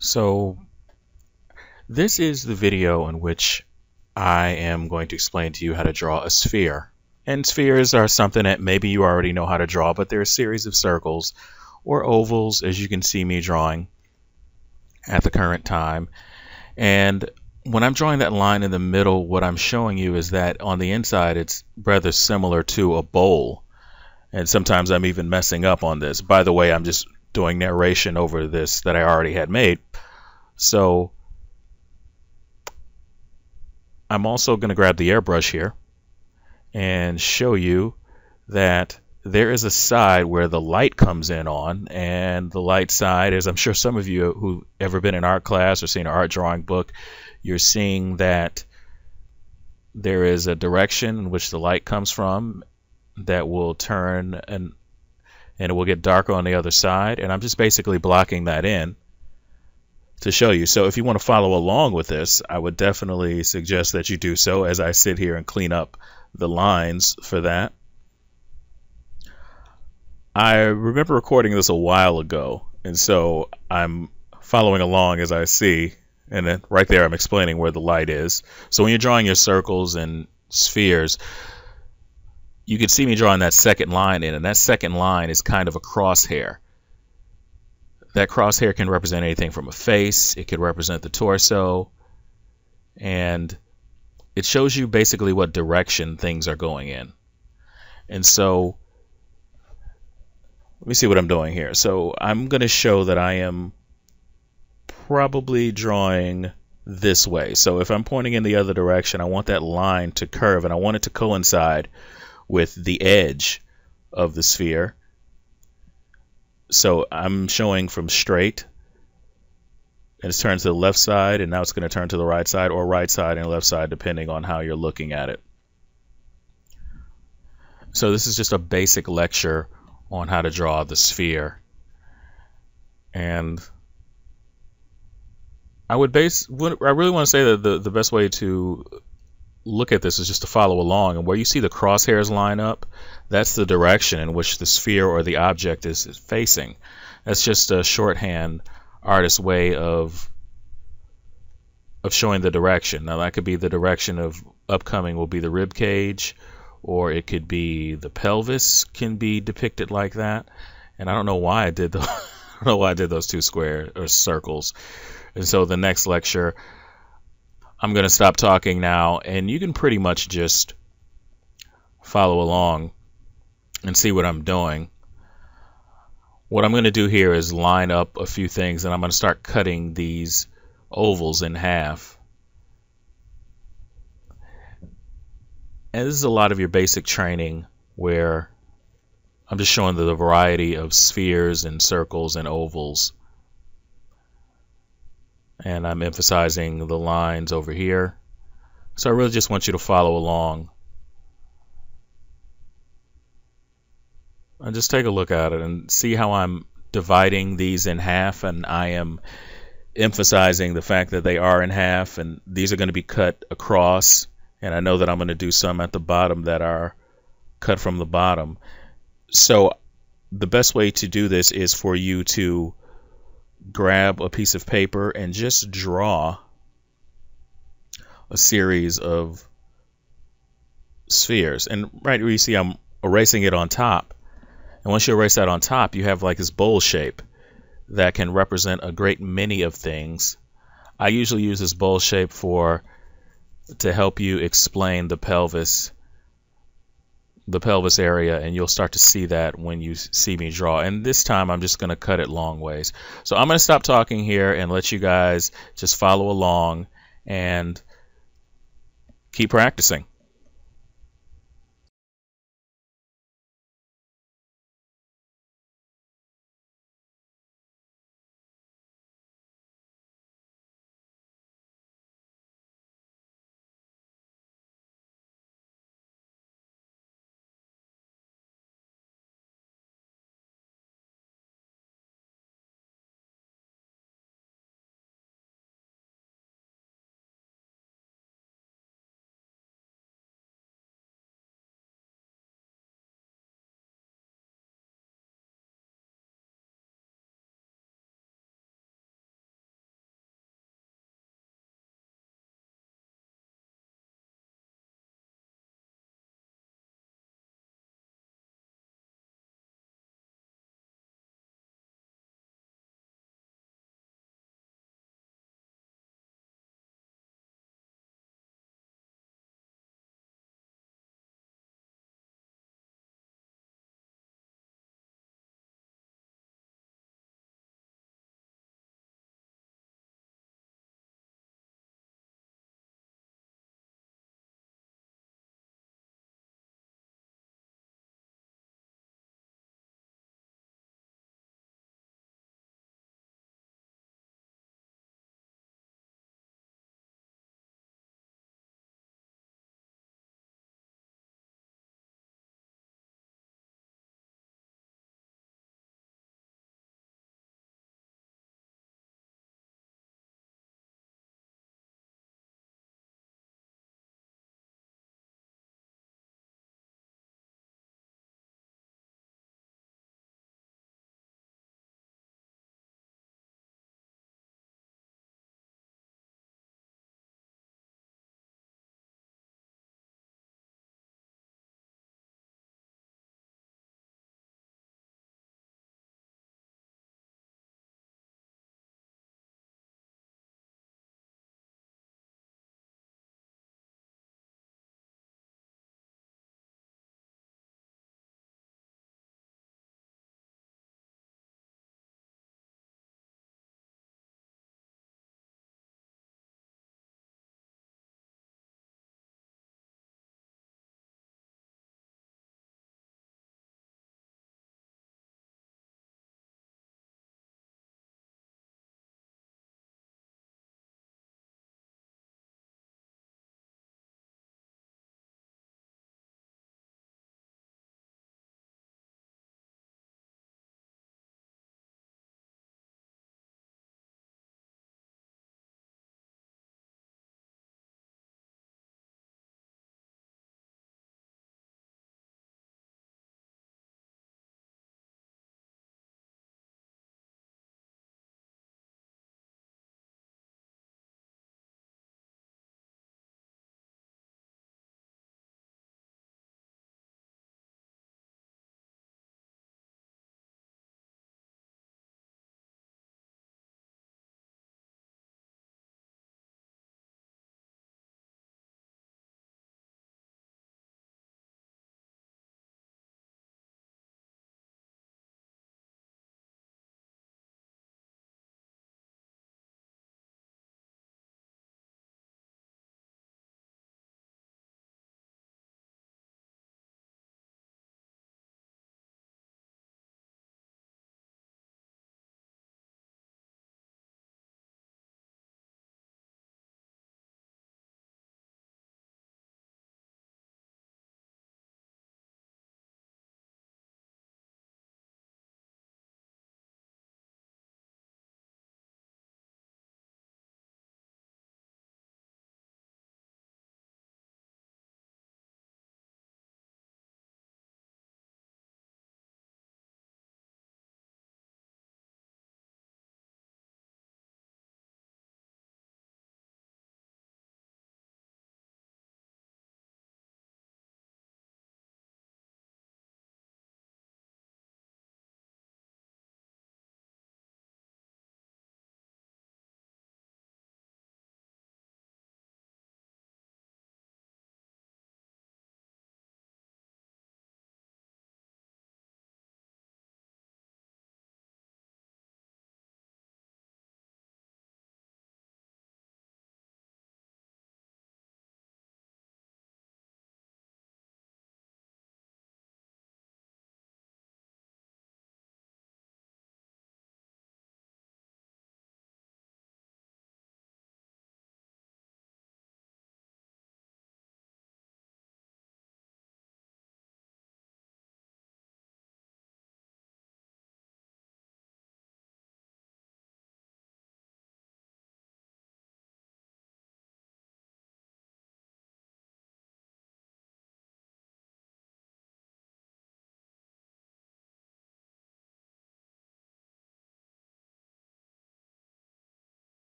So this is the video in which I am going to explain to you how to draw a sphere. And spheres are something that maybe you already know how to draw, but they're a series of circles or ovals, as you can see me drawing at the current time. And when I'm drawing that line in the middle, what I'm showing you is that on the inside it's rather similar to a bowl. And sometimes I'm even messing up on this. By the way, I'm just doing narration over this that I already had made. So I'm also going to grab the airbrush here and show you that there is a side where the light comes in on, and the light side is, I'm sure some of you who've ever been in art class or seen an art drawing book, you're seeing that there is a direction in which the light comes from that will turn and it will get darker on the other side, and I'm just basically blocking that in to show you. So if you want to follow along with this, I would definitely suggest that you do so as I sit here and clean up the lines for that. I remember recording this a while ago, and so I'm following along as I see, and then right there I'm explaining where the light is. So when you're drawing your circles and spheres, you can see me drawing that second line in, and that second line is kind of a crosshair. That crosshair can represent anything from a face, it could represent the torso, and it shows you basically what direction things are going in. And so let me see what I'm doing here. So I'm going to show that I am probably drawing this way. So if I'm pointing in the other direction, I want that line to curve, and I want it to coincide with the edge of the sphere. So I'm showing from straight, and it's turned to the left side, and now it's going to turn to the right side, or right side and left side, depending on how you're looking at it. So this is just a basic lecture on how to draw the sphere. And I really want to say that the best way to look at this is just to follow along, and where you see the crosshairs line up, that's the direction in which the sphere or the object is facing. That's just a shorthand artist's way of showing the direction. Now that could be the direction of upcoming will be the rib cage, or it could be the pelvis can be depicted like that. And I don't know why I did those two square or circles. And so the next lecture, I'm going to stop talking now, and you can pretty much just follow along and see what I'm doing. What I'm going to do here is line up a few things, and I'm going to start cutting these ovals in half. And this is a lot of your basic training where I'm just showing the variety of spheres and circles and ovals. And I'm emphasizing the lines over here. So I really just want you to follow along. And just take a look at it and see how I'm dividing these in half, and I am emphasizing the fact that they are in half, and these are going to be cut across, and I know that I'm going to do some at the bottom that are cut from the bottom. So the best way to do this is for you to grab a piece of paper and just draw a series of spheres. And right where you see I'm erasing it on top, and once you erase that on top, you have like this bowl shape that can represent a great many of things. I usually use this bowl shape to help you explain the pelvis area, and you'll start to see that when you see me draw. And this time I'm just going to cut it long ways. So I'm going to stop talking here and let you guys just follow along and keep practicing.